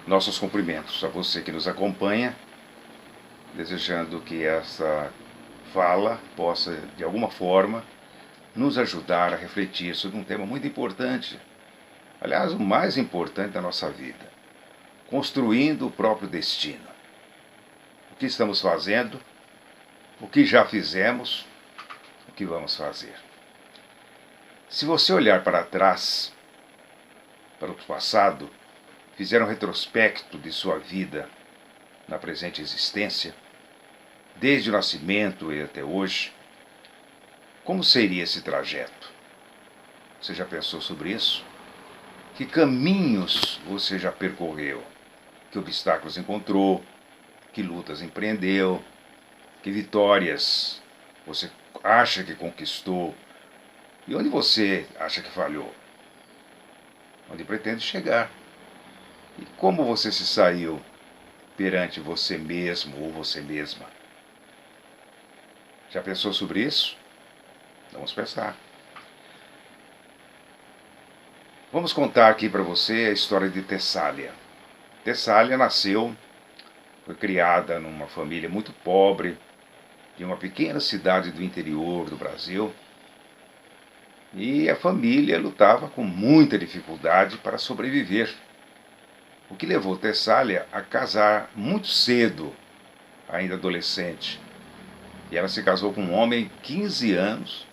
nossos cumprimentos a você que nos acompanha, desejando que essa fala possa, de alguma forma, nos ajudar a refletir sobre um tema muito importante, aliás, o mais importante da nossa vida: construindo o próprio destino. O que estamos fazendo, o que já fizemos, o que vamos fazer. Se você olhar para trás, para o passado, fizer um retrospecto de sua vida na presente existência, desde o nascimento e até hoje, como seria esse trajeto? Você já pensou sobre isso? Que caminhos você já percorreu? Que obstáculos encontrou? Que lutas empreendeu? Que vitórias você acha que conquistou? E onde você acha que falhou? Onde pretende chegar? E como você se saiu perante você mesmo ou você mesma? Já pensou sobre isso? Vamos pensar. Vamos contar aqui para você a história de Tessália. Tessália foi criada numa família muito pobre, de uma pequena cidade do interior do Brasil, e a família lutava com muita dificuldade para sobreviver, o que levou Tessália a casar muito cedo, ainda adolescente, e ela se casou com um homem 15 anos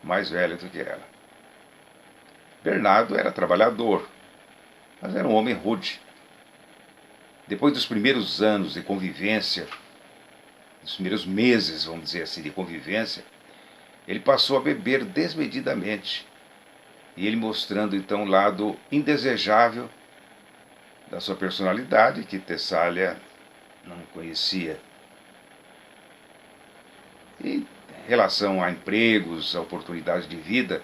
mais velho do que ela. Bernardo era trabalhador, mas era um homem rude. Depois dos primeiros anos de convivência, dos primeiros meses, vamos dizer assim, de convivência, ele passou a beber desmedidamente, e ele mostrando então o lado indesejável da sua personalidade, que Tessália não conhecia. E em relação a empregos, a oportunidades de vida,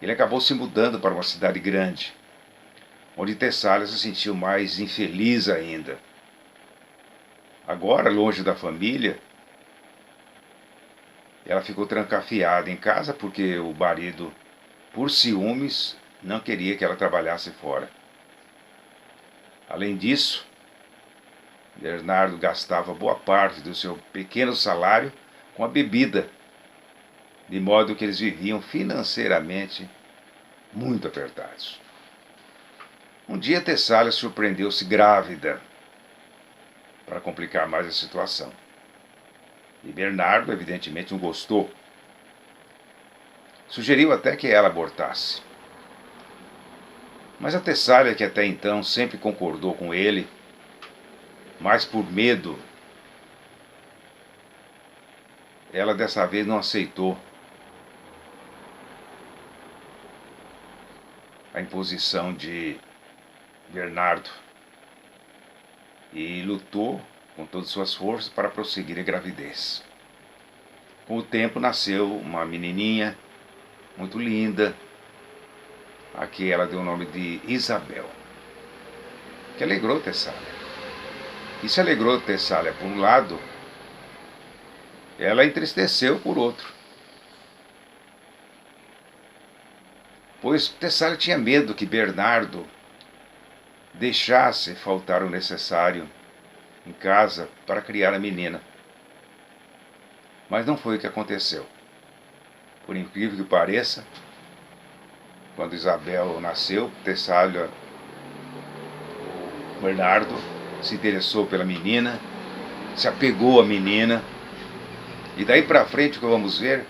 ele acabou se mudando para uma cidade grande, onde Tessália se sentiu mais infeliz ainda. Agora, longe da família, ela ficou trancafiada em casa porque o marido, por ciúmes, não queria que ela trabalhasse fora. Além disso, Bernardo gastava boa parte do seu pequeno salário com a bebida, de modo que eles viviam financeiramente muito apertados. Um dia Tessália surpreendeu-se grávida, para complicar mais a situação. E Bernardo, evidentemente, não gostou. Sugeriu até que ela abortasse. Mas a Tessália, que até então sempre concordou com ele, mas por medo, ela dessa vez não aceitou a imposição de Bernardo e lutou com todas as suas forças para prosseguir a gravidez. Com o tempo nasceu uma menininha muito linda, a que ela deu o nome de Isabel, que alegrou Tessália. E se alegrou Tessália por um lado, ela entristeceu por outro, pois Tessália tinha medo que Bernardo deixasse faltar o necessário em casa para criar a menina. Mas não foi o que aconteceu. Por incrível que pareça, quando Isabel nasceu, Tessália, o Bernardo, se interessou pela menina, se apegou à menina, e daí para frente o que vamos ver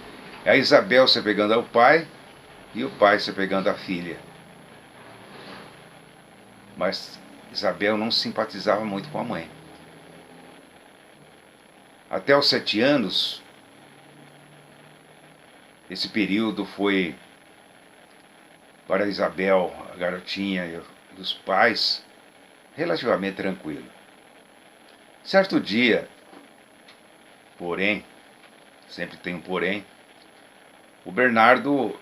é a Isabel se apegando ao pai e o pai se apegando à filha. Mas Isabel não simpatizava muito com a mãe. Até os 7 anos, esse período foi para Isabel, a garotinha e os pais, relativamente tranquilo. Certo dia, porém, sempre tem um porém, o Bernardo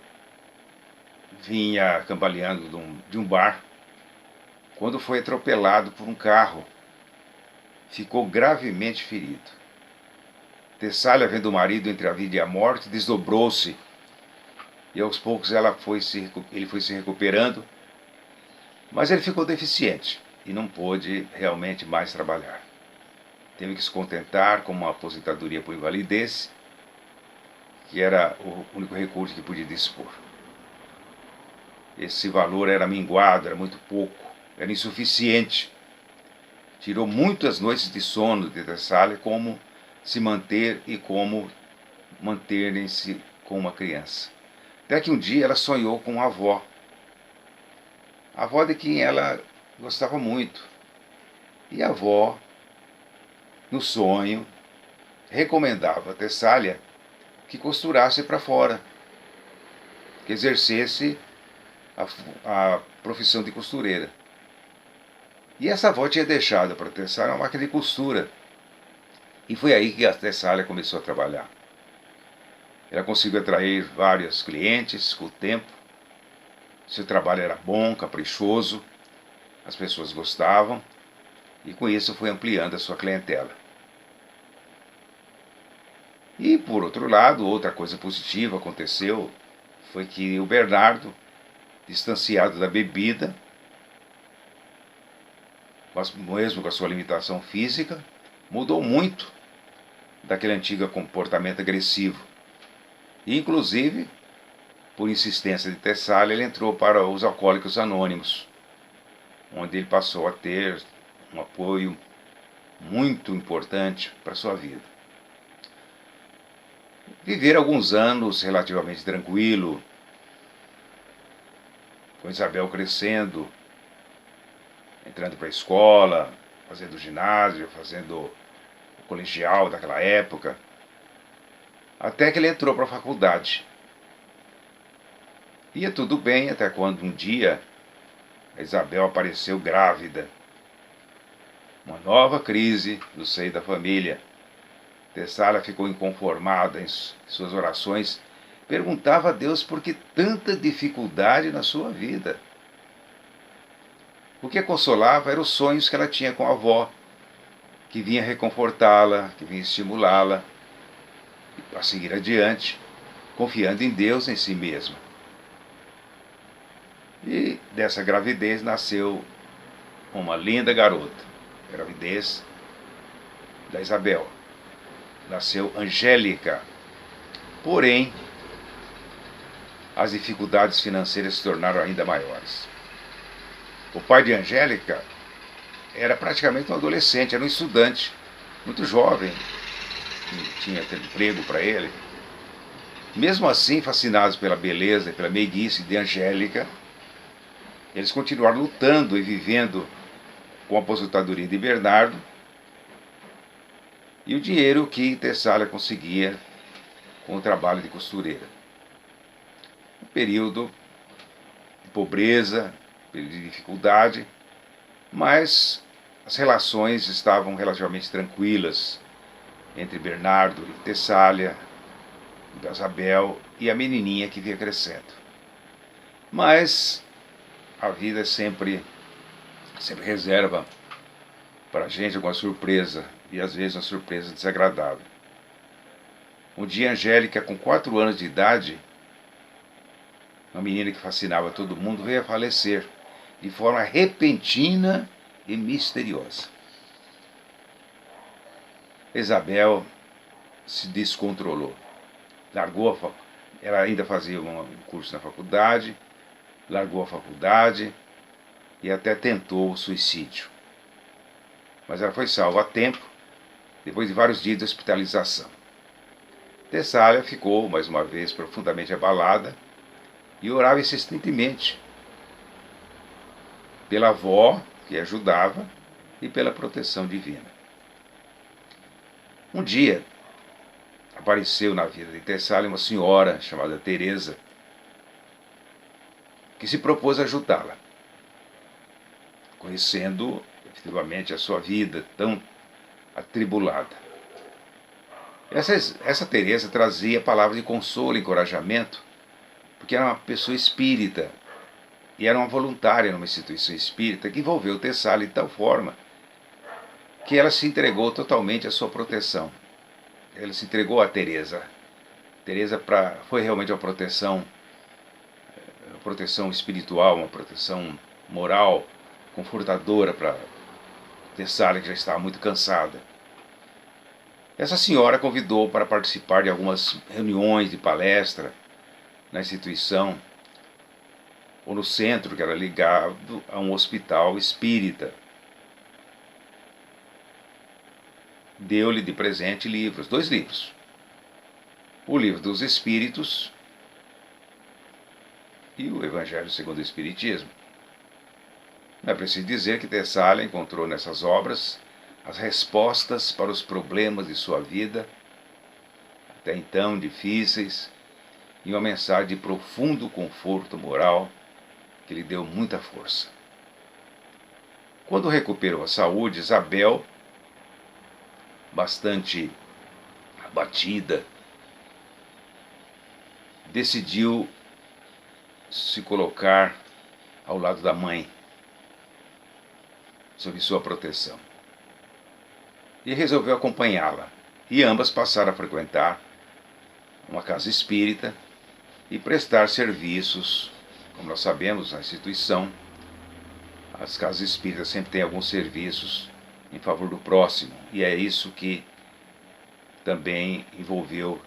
vinha cambaleando de um bar, quando foi atropelado por um carro. Ficou gravemente ferido. Tessália, vendo o marido entre a vida e a morte, desdobrou-se, e aos poucos ele foi se recuperando, mas ele ficou deficiente. e não pôde realmente mais trabalhar. Teve que se contentar com uma aposentadoria por invalidez, que era o único recurso que podia dispor. Esse valor era minguado, era muito pouco, era insuficiente. Tirou muitas noites de sono de Tessália como se manter e como manterem-se com uma criança. Até que um dia ela sonhou com a avó de quem ela gostava muito. E a avó, no sonho, recomendava a Tessália que costurasse para fora, que exercesse a profissão de costureira. E essa avó tinha deixado para a Tessália uma máquina de costura. E foi aí que a Tessália começou a trabalhar. Ela conseguiu atrair vários clientes com o tempo. Seu trabalho era bom, caprichoso, as pessoas gostavam, e com isso foi ampliando a sua clientela. E, por outro lado, outra coisa positiva aconteceu foi que o Bernardo, distanciado da bebida, mas mesmo com a sua limitação física, mudou muito daquele antigo comportamento agressivo. E, inclusive, por insistência de Tessália, ele entrou para os Alcoólicos Anônimos, onde ele passou a ter um apoio muito importante para a sua vida. Viver alguns anos relativamente tranquilo, com Isabel crescendo, entrando para a escola, fazendo ginásio, fazendo o colegial daquela época, até que ele entrou para a faculdade. Ia tudo bem até quando um dia a Isabel apareceu grávida. Uma nova crise no seio da família. Tessália ficou inconformada em suas orações, perguntava a Deus por que tanta dificuldade na sua vida. O que a consolava eram os sonhos que ela tinha com a avó, que vinha reconfortá-la, que vinha estimulá-la a seguir adiante, confiando em Deus, em si mesma. E dessa gravidez nasceu uma linda garota, a gravidez da Isabel. Nasceu Angélica. Porém, as dificuldades financeiras se tornaram ainda maiores. O pai de Angélica era praticamente um adolescente, era um estudante, muito jovem, que tinha emprego para ele. Mesmo assim, fascinados pela beleza e pela meiguice de Angélica, eles continuaram lutando e vivendo com a aposentadoria de Bernardo e o dinheiro que Tessália conseguia com o trabalho de costureira. Um período de pobreza, período de dificuldade, mas as relações estavam relativamente tranquilas entre Bernardo e Tessália, Isabel e a menininha que vinha crescendo. Mas a vida sempre reserva para a gente alguma surpresa, e às vezes uma surpresa desagradável. Um dia, Angélica, com 4 anos de idade, uma menina que fascinava todo mundo, veio a falecer de forma repentina e misteriosa. Isabel se descontrolou. Ela ainda fazia um curso na faculdade, largou a faculdade e até tentou o suicídio. Mas ela foi salva a tempo, depois de vários dias de hospitalização. Tessália ficou, mais uma vez, profundamente abalada e orava insistentemente pela avó, que ajudava, e pela proteção divina. Um dia, apareceu na vida de Tessália uma senhora chamada Teresa, que se propôs a ajudá-la, conhecendo efetivamente a sua vida tão atribulada. Essa Teresa trazia palavras de consolo e encorajamento, porque era uma pessoa espírita e era uma voluntária numa instituição espírita que envolveu Tessália de tal forma que ela se entregou totalmente à sua proteção. Ela se entregou a Teresa. Teresa foi realmente uma proteção espiritual, uma proteção moral, confortadora para Tessália, que já estava muito cansada. Essa senhora convidou para participar de algumas reuniões de palestra na instituição, ou no centro, que era ligado a um hospital espírita. Deu-lhe de presente livros, 2 livros. O Livro dos Espíritos e o Evangelho segundo o Espiritismo. Não é preciso dizer que Tessália encontrou nessas obras as respostas para os problemas de sua vida, até então difíceis, e uma mensagem de profundo conforto moral que lhe deu muita força. Quando recuperou a saúde, Isabel, bastante abatida, decidiu se colocar ao lado da mãe, sob sua proteção, e resolveu acompanhá-la. E ambas passaram a frequentar uma casa espírita e prestar serviços. Como nós sabemos, na instituição, as casas espíritas sempre têm alguns serviços em favor do próximo, e é isso que também envolveu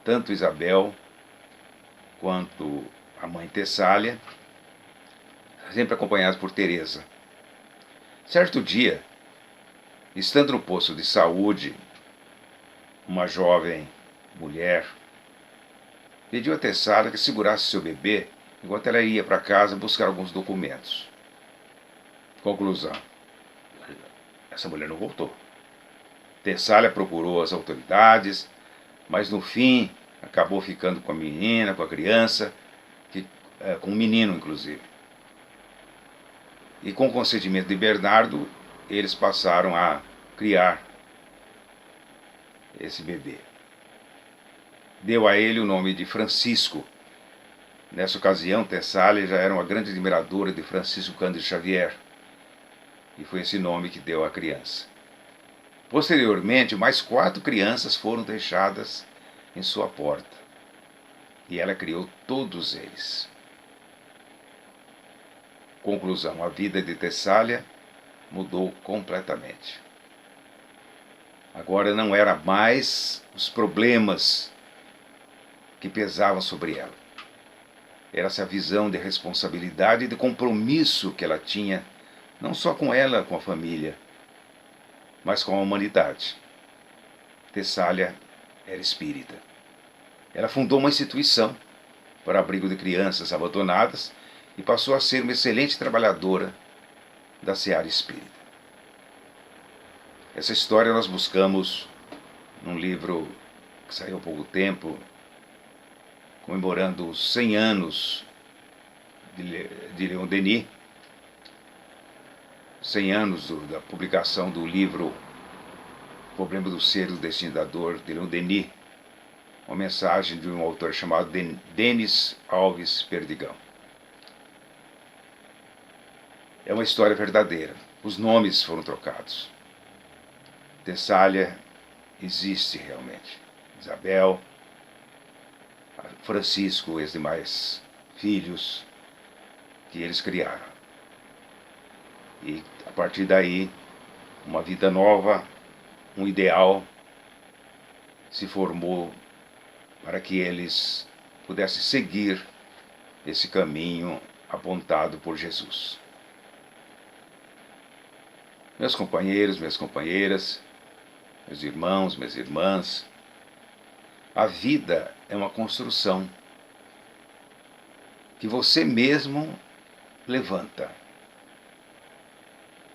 tanto Isabel quanto a mãe Tessália, sempre acompanhados por Teresa. Certo dia, estando no posto de saúde, uma jovem mulher pediu a Tessália que segurasse seu bebê enquanto ela ia para casa buscar alguns documentos. Conclusão: essa mulher não voltou. Tessália procurou as autoridades, mas no fim acabou ficando com a menina, com a criança, com o menino inclusive. E com o consentimento de Bernardo, eles passaram a criar esse bebê. Deu a ele o nome de Francisco. Nessa ocasião, Tessália já era uma grande admiradora de Francisco Cândido Xavier, e foi esse nome que deu à criança. Posteriormente, mais 4 crianças foram deixadas em sua porta, e ela criou todos eles. Conclusão: a vida de Tessália mudou completamente. Agora não era mais os problemas que pesavam sobre ela. Era essa visão de responsabilidade e de compromisso que ela tinha, não só com ela, com a família, mas com a humanidade. Tessália era espírita. Ela fundou uma instituição para abrigo de crianças abandonadas e passou a ser uma excelente trabalhadora da seara espírita. Essa história nós buscamos num livro que saiu há pouco tempo, comemorando os 100 anos de Leon Denis, 100 anos da publicação do livro O Problema do Ser e do Destino da Dor, de Leon Denis, uma mensagem de um autor chamado Denis Alves Perdigão. É uma história verdadeira. Os nomes foram trocados. Tessália existe realmente. Isabel, Francisco e os demais filhos que eles criaram. E a partir daí, uma vida nova, um ideal se formou para que eles pudessem seguir esse caminho apontado por Jesus. Meus companheiros, minhas companheiras, meus irmãos, minhas irmãs, a vida é uma construção que você mesmo levanta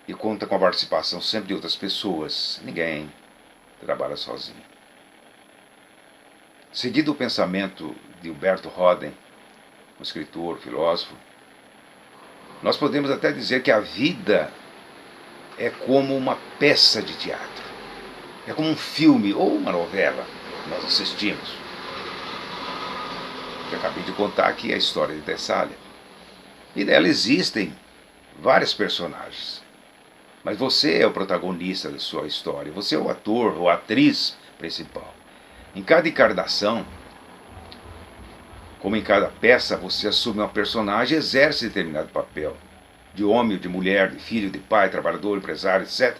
e conta com a participação sempre de outras pessoas. Ninguém trabalha sozinho. Seguindo o pensamento de Humberto Roden, um escritor, filósofo, nós podemos até dizer que a vida é como uma peça de teatro, é como um filme ou uma novela que nós assistimos. Eu acabei de contar aqui a história de Tessália, e nela existem vários personagens, mas você é o protagonista da sua história, você é o ator ou a atriz principal. Em cada encarnação, como em cada peça, você assume uma personagem e exerce determinado papel. de homem ou de mulher, de filho, de pai, trabalhador, empresário, etc.,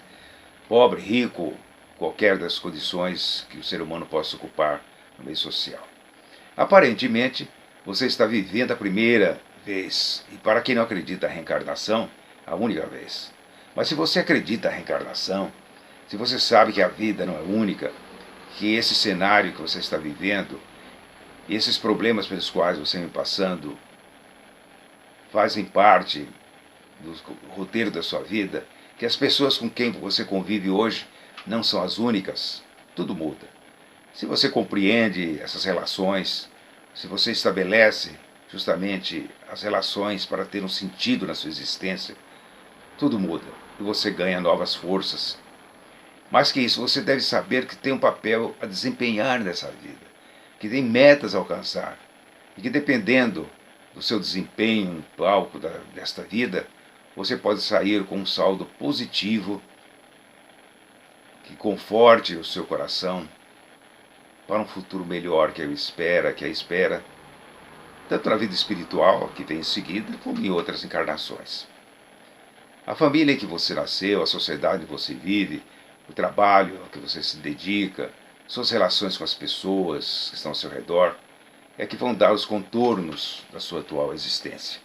pobre, rico, qualquer das condições que o ser humano possa ocupar no meio social. Aparentemente, você está vivendo a primeira vez, e para quem não acredita na reencarnação, a única vez. Mas se você acredita na reencarnação, se você sabe que a vida não é única, que esse cenário que você está vivendo, esses problemas pelos quais você vem passando, fazem parte do roteiro da sua vida, que as pessoas com quem você convive hoje não são as únicas, tudo muda. Se você compreende essas relações, se você estabelece justamente as relações para ter um sentido na sua existência, tudo muda e você ganha novas forças. Mais que isso, você deve saber que tem um papel a desempenhar nessa vida, que tem metas a alcançar e que dependendo do seu desempenho no palco desta vida, você pode sair com um saldo positivo que conforte o seu coração para um futuro melhor que a espera, tanto na vida espiritual, que vem em seguida, como em outras encarnações. A família em que você nasceu, a sociedade em que você vive, o trabalho a que você se dedica, suas relações com as pessoas que estão ao seu redor, é que vão dar os contornos da sua atual existência.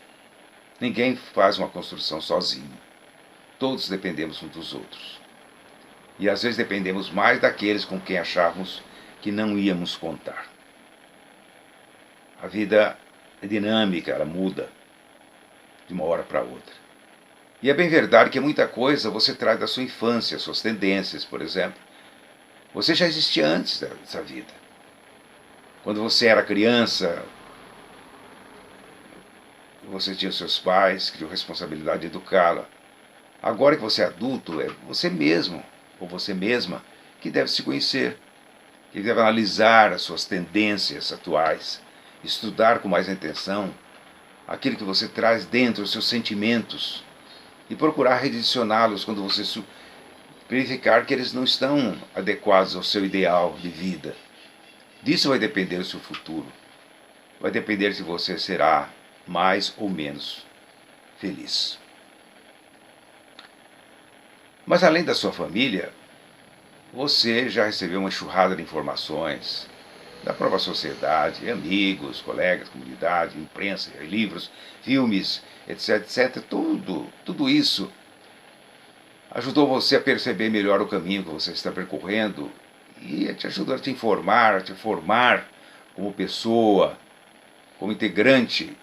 Ninguém faz uma construção sozinho. Todos dependemos uns dos outros. E às vezes dependemos mais daqueles com quem achávamos que não íamos contar. A vida é dinâmica, ela muda de uma hora para outra. E é bem verdade que muita coisa você traz da sua infância, suas tendências, por exemplo. Você já existia antes dessa vida. Quando você era criança, você tinha seus pais, que tinham responsabilidade de educá-la. Agora que você é adulto, é você mesmo, ou você mesma, que deve se conhecer, que deve analisar as suas tendências atuais, estudar com mais atenção aquilo que você traz dentro, os seus sentimentos, e procurar redirecioná-los quando você verificar que eles não estão adequados ao seu ideal de vida. Disso vai depender o seu futuro. Vai depender se você será mais ou menos feliz. Mas além da sua família, você já recebeu uma enxurrada de informações da própria sociedade, amigos, colegas, comunidade, imprensa, livros, filmes, etc, etc. Tudo isso ajudou você a perceber melhor o caminho que você está percorrendo e te ajudou a te informar, a te formar como pessoa, como integrante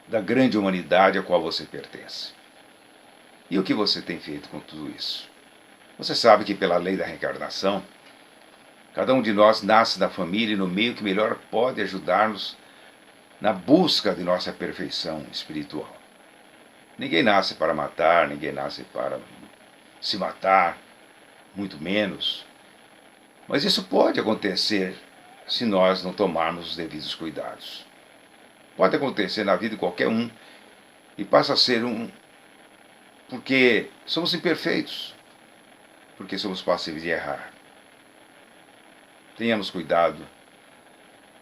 da grande humanidade a qual você pertence. E o que você tem feito com tudo isso? Você sabe que pela lei da reencarnação, cada um de nós nasce da família e no meio que melhor pode ajudar-nos na busca de nossa perfeição espiritual. Ninguém nasce para matar, ninguém nasce para se matar, muito menos. Mas isso pode acontecer se nós não tomarmos os devidos cuidados. Pode acontecer na vida de qualquer um e passa a ser porque somos imperfeitos, porque somos passíveis de errar. Tenhamos cuidado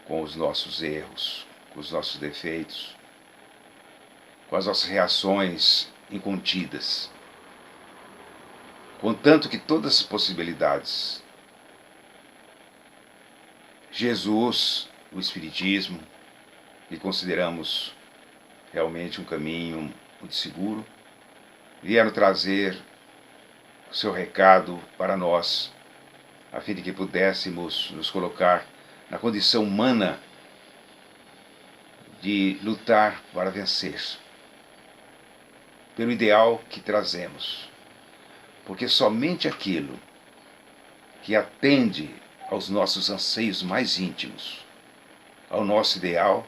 com os nossos erros, com os nossos defeitos, com as nossas reações incontidas. Contanto que todas as possibilidades, Jesus, o Espiritismo, que consideramos realmente um caminho muito seguro, vieram trazer o seu recado para nós, a fim de que pudéssemos nos colocar na condição humana de lutar para vencer, pelo ideal que trazemos. Porque somente aquilo que atende aos nossos anseios mais íntimos, ao nosso ideal,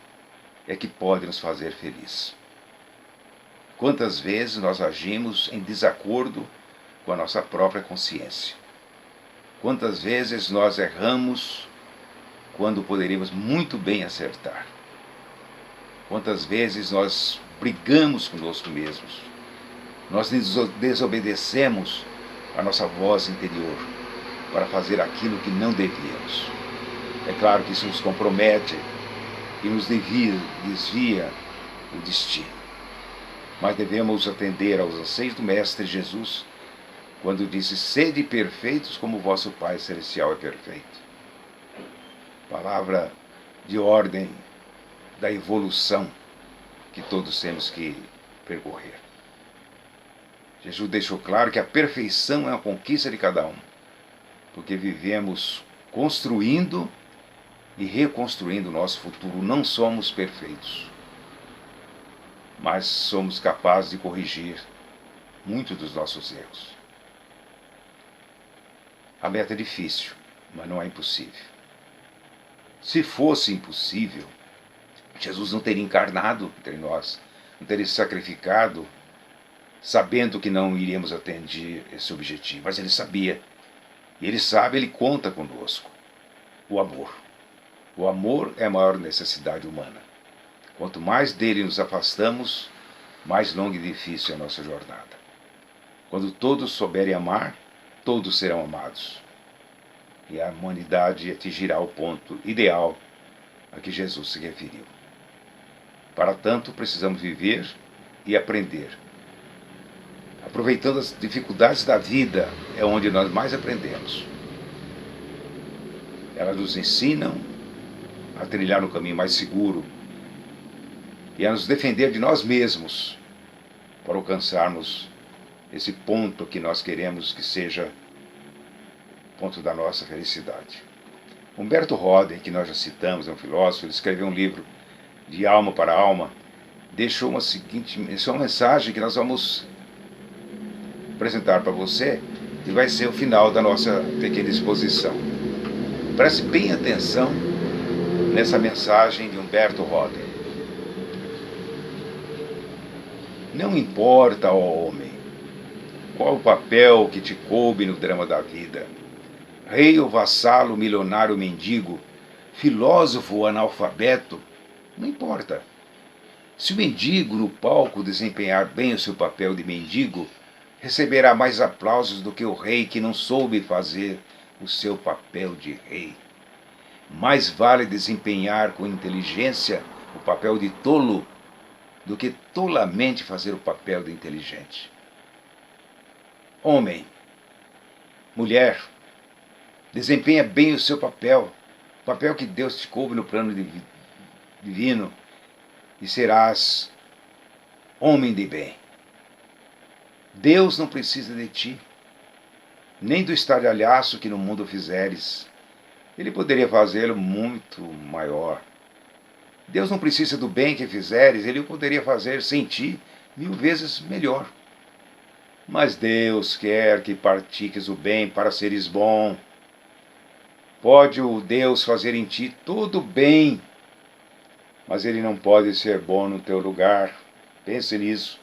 é que pode nos fazer feliz. Quantas vezes nós agimos em desacordo com a nossa própria consciência? Quantas vezes nós erramos quando poderíamos muito bem acertar? Quantas vezes nós brigamos conosco mesmos? Nós desobedecemos a nossa voz interior para fazer aquilo que não devíamos. É claro que isso nos compromete e nos desvia o destino. mas devemos atender aos anseios do Mestre Jesus, quando disse: sede perfeitos como o vosso Pai Celestial é perfeito. Palavra de ordem da evolução que todos temos que percorrer. Jesus deixou claro que a perfeição é a conquista de cada um, porque vivemos construindo e reconstruindo o nosso futuro. Não somos perfeitos, mas somos capazes de corrigir muitos dos nossos erros. A meta é difícil, mas não é impossível. Se fosse impossível, Jesus não teria encarnado entre nós, não teria se sacrificado, sabendo que não iríamos atender esse objetivo. Mas ele sabia. E ele sabe, ele conta conosco. O amor. O amor é a maior necessidade humana. Quanto mais dele nos afastamos, mais longa e difícil é a nossa jornada. Quando todos souberem amar, todos serão amados. E a humanidade atingirá o ponto ideal a que Jesus se referiu. Para tanto, precisamos viver e aprender. Aproveitando as dificuldades da vida, é onde nós mais aprendemos. Elas nos ensinam a trilhar um caminho mais seguro e a nos defender de nós mesmos para alcançarmos esse ponto que nós queremos que seja o ponto da nossa felicidade. Humberto Roden, que nós já citamos, é um filósofo, ele escreveu um livro, De Alma para Alma, deixou uma mensagem que nós vamos apresentar para você e vai ser o final da nossa pequena exposição. Preste bem atenção nessa mensagem de Humberto Roden. Não importa, ó homem, qual o papel que te coube no drama da vida, rei ou vassalo, milionário ou mendigo, filósofo ou analfabeto, não importa. Se o mendigo no palco desempenhar bem o seu papel de mendigo, receberá mais aplausos do que o rei que não soube fazer o seu papel de rei. Mais vale desempenhar com inteligência o papel de tolo do que tolamente fazer o papel de inteligente. Homem, mulher, desempenha bem o seu papel, o papel que Deus te coube no plano divino, e serás homem de bem. Deus não precisa de ti, nem do estardalhaço que no mundo fizeres. Ele poderia fazê-lo muito maior. Deus não precisa do bem que fizeres, ele o poderia fazer sem ti 1000 vezes melhor. Mas Deus quer que pratiques o bem para seres bom. Pode o Deus fazer em ti todo o bem, mas ele não pode ser bom no teu lugar. Pense nisso.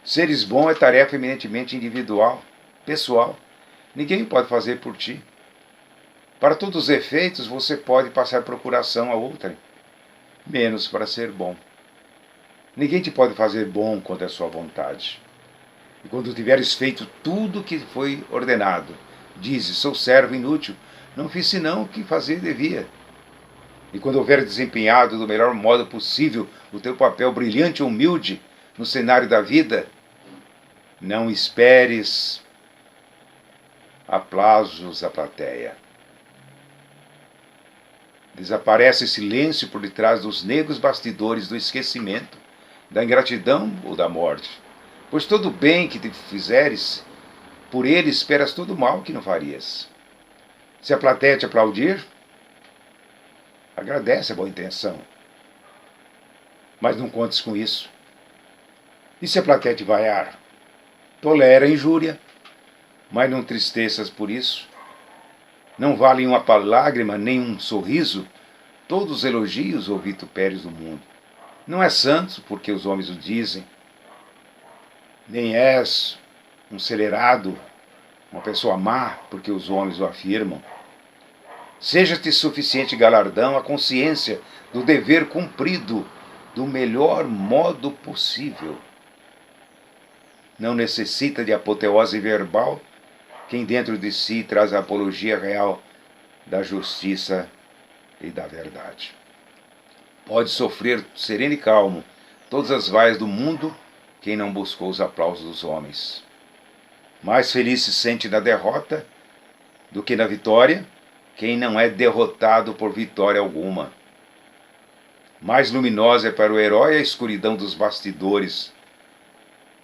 Seres bom é tarefa eminentemente individual, pessoal. Ninguém pode fazer por ti. Para todos os efeitos, você pode passar procuração a outrem, menos para ser bom. Ninguém te pode fazer bom contra a sua vontade. E quando tiveres feito tudo o que foi ordenado, dizes: sou servo inútil, não fiz senão o que fazer devia. E quando houver desempenhado do melhor modo possível o teu papel brilhante e humilde no cenário da vida, não esperes aplausos da plateia. Desaparece silêncio por detrás dos negros bastidores do esquecimento, da ingratidão ou da morte. Pois todo o bem que te fizeres, por ele esperas todo o mal que não farias. Se a plateia te aplaudir, agradece a boa intenção, mas não contes com isso. E se a plateia te vaiar, tolera a injúria, mas não tristeças por isso. Não valem uma lágrima nem um sorriso todos os elogios ou vitupérios do mundo. Não és santo porque os homens o dizem, nem és um celerado, uma pessoa má porque os homens o afirmam. Seja-te suficiente galardão a consciência do dever cumprido do melhor modo possível. Não necessita de apoteose verbal quem dentro de si traz a apologia real da justiça e da verdade. Pode sofrer sereno e calmo todas as vaias do mundo quem não buscou os aplausos dos homens. Mais feliz se sente na derrota do que na vitória quem não é derrotado por vitória alguma. Mais luminosa é para o herói a escuridão dos bastidores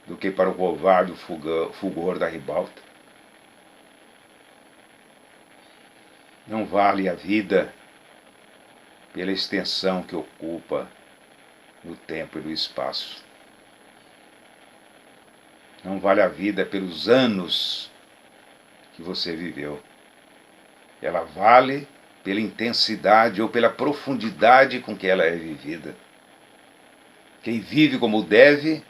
do que para o covarde o fulgor da ribalta. Não vale a vida pela extensão que ocupa no tempo e no espaço. Não vale a vida pelos anos que você viveu. Ela vale pela intensidade ou pela profundidade com que ela é vivida. Quem vive como deve,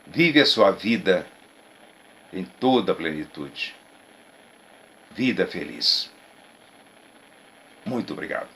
vive a sua vida em toda a plenitude. Vida feliz. Muito obrigado.